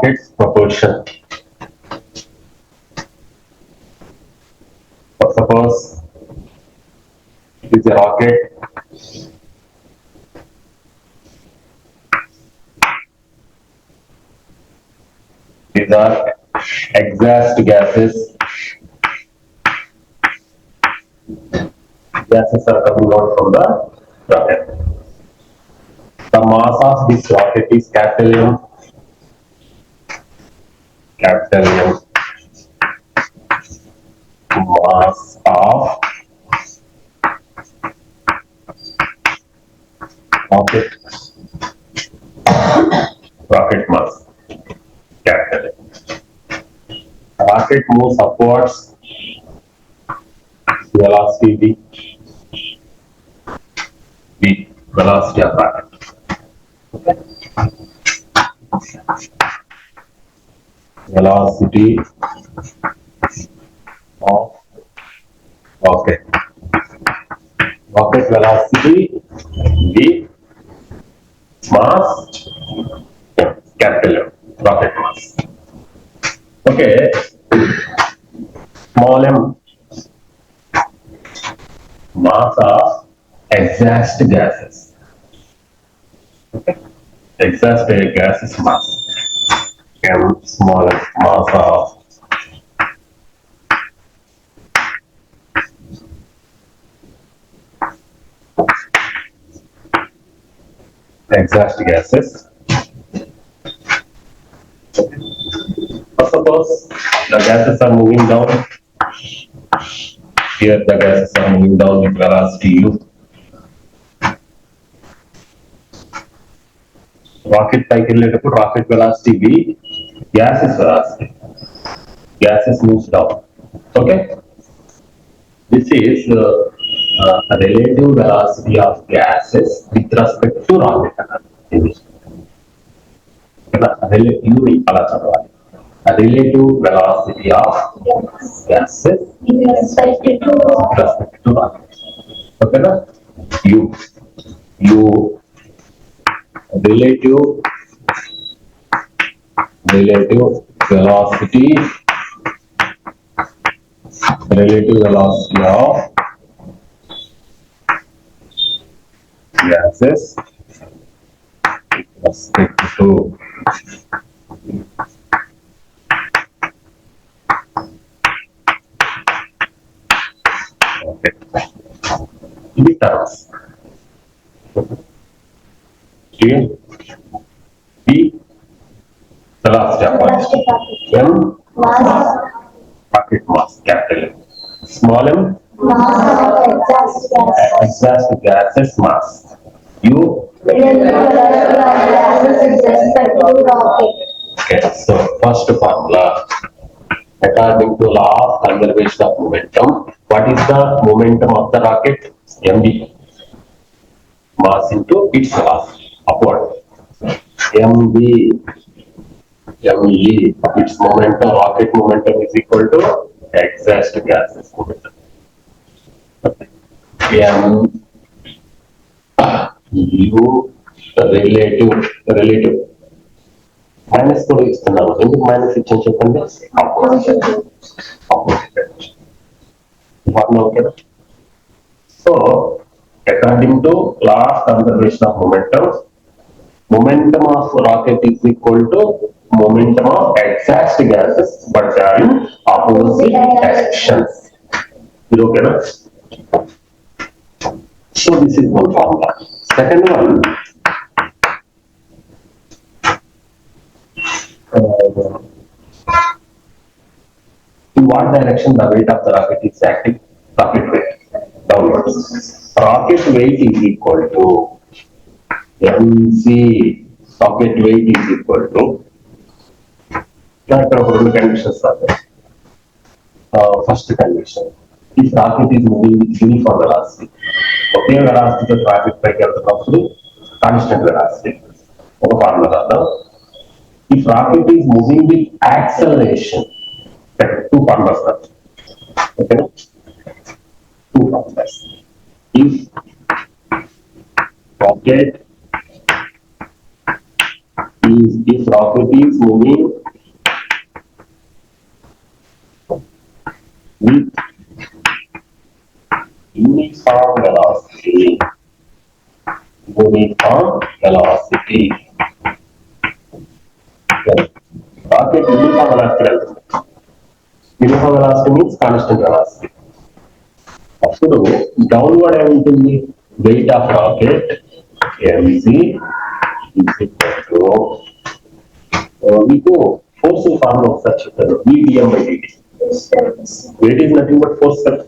rocket's propulsion. Suppose it is a rocket these are exhaust gases. Gases are coming out from the rocket. The mass of this rocket is capital M. Capital M. Mass of rocket. Rocket mass. Capital M. Rocket moves upwards. Velocity v. V. Velocity of rocket. Velocity of rocket. Rocket velocity v. Mass capital M. Rocket mass. Okay. Small m. Mass of exhaust gases. Okay. Exhaust gases mass. M small m. Mass of exhaust gases. Suppose the gases are moving down. Here the gases are moving down with velocity u. Rocket cycle rocket velocity v. Gases velocity. Gases moves down. Okay. This is relative velocity of gases with respect to rocket. Relative velocity of gases with respect to rocket. Okay, na? U relative velocity of gases with respect to in terms K V velocity of M rocket mass capital M. Small m exhaust gases mass U. Okay, so first formula according to law of conservation of momentum, what is the momentum of the rocket? mv mass into its velocity upward. mv its momentum, rocket momentum is equal to exhaust gases momentum. U relative minus కూడా ఇస్తున్నాము. ఎందుకు minus ఇచ్చాను చెప్పండి? ఓకేనా? So according to law of conservation of momentum, momentum of rocket is equal to momentum of exhaust gases but in opposite directions. Is okay na? So this is one formula. Second one, in what direction the weight of the rocket is acting? Rocket weight downwards. Rocket weight is equal to mc. Rocket weight is equal to conditions are there. First condition, if rocket is moving with uniform velocity, okay, velocity to traffic pike constant velocity. If rocket is moving with acceleration, two formulas are okay, two formulas. If rocket is if rocket is moving with uniform velocity, Okay. Rocket uniform velocity. Uniform velocity means constant velocity. అప్పుడు downward ఏముంటుంది, weight of rocket MG మీకు force form ఒకసారి చెప్తాను, VDM by DT. Weight is nothing but force కదా.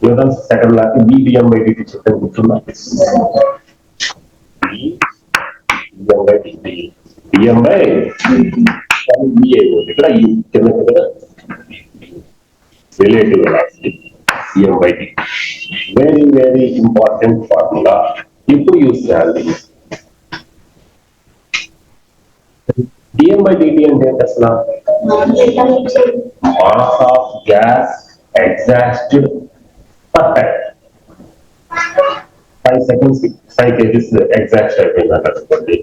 Newton's second లాకి VDM by DT చెప్తాను, గుర్తుందా? VM by DT, VM by VA ఇక్కడ కింద కదా relative velocity VM by D. Very very important formula. ఇప్పుడు యూస్ చేయాలి. డిఎం బై డిటి అంటే ఏంటి అసలు? Mass of gas exhausted per time. 5 seconds 5 kgs exhaust అయిపోయింది అనుకోండి,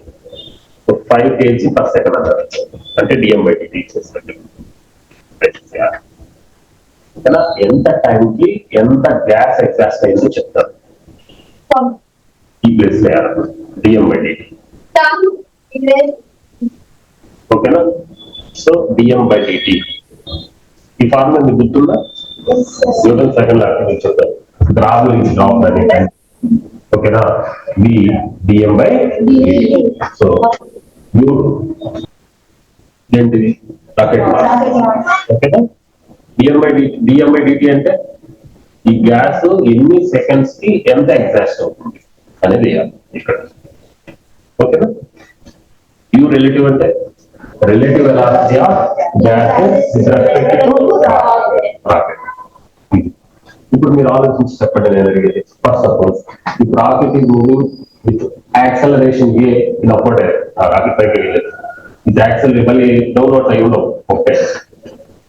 5 kg per second అన్నారు అంటే డిఎం బై డిటి ఇచ్చేసినట్టు. ఎంత టైంకి ఎంత గ్యాస్ ఎగ్జాస్ట్ అయిందో చెప్తారు ఈ ప్లేస్ లో డిఎం బై డిటి. ఓకేనా? సో డిఎం బై డిటి ఈ ఫార్ములా మీకు గుర్తుందా? న్యూటన్ సెకండ్ లా చెప్తారు, గ్రాఫ్ నుంచి డ్రాప్ అని. ఓకేనా? వి డిఎం బై డిటి. సో ఏంటిది? Rocket mass. ఓకేనా? డిఎం బై డిటి అంటే ఈ గ్యాస్ ఎన్ని సెకండ్స్ కి ఎంత ఎగ్జాస్ట్ అవుతుంది అనేది ఇక్కడ. ఓకేనా? యూ రిలేటివ్ అంటే relative velocity of gas with respect to rocket. ఇప్పుడు మీరు ఆలోచించి చెప్పండి, నేను అడిగేది. ఫస్ట్ సపోజ్ ఇప్పుడు rocket is moving with acceleration A in upward air. Rocket పైకి వెళ్ళలేదు, ఇది యాక్సలరేషన్ మళ్ళీ డౌన్వర్డ్ అయి ఉండవు. Okay,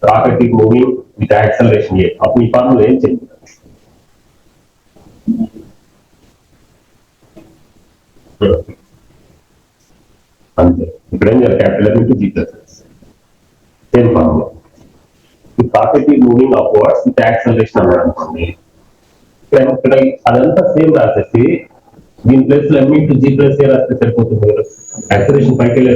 rocket is moving with acceleration A. అప్పుడు ఈ ఫార్ములా ఏం చేయండి? అంతే. ఇక్కడ ఏం చేయాలి? Capital into G plus S. Same formula. ఈ rocket is moving upwards with acceleration అన్నాడు అనుకోండి, ఇక్కడ అదంతా సేమ్ రాసేసి దీని ప్లేస్ లో ఎం ఇంటూ జీ ప్లస్ ఏ రాస్తే సరిపోతుంది కదా. యాక్సలరేషన్ పైకి వెళ్ళే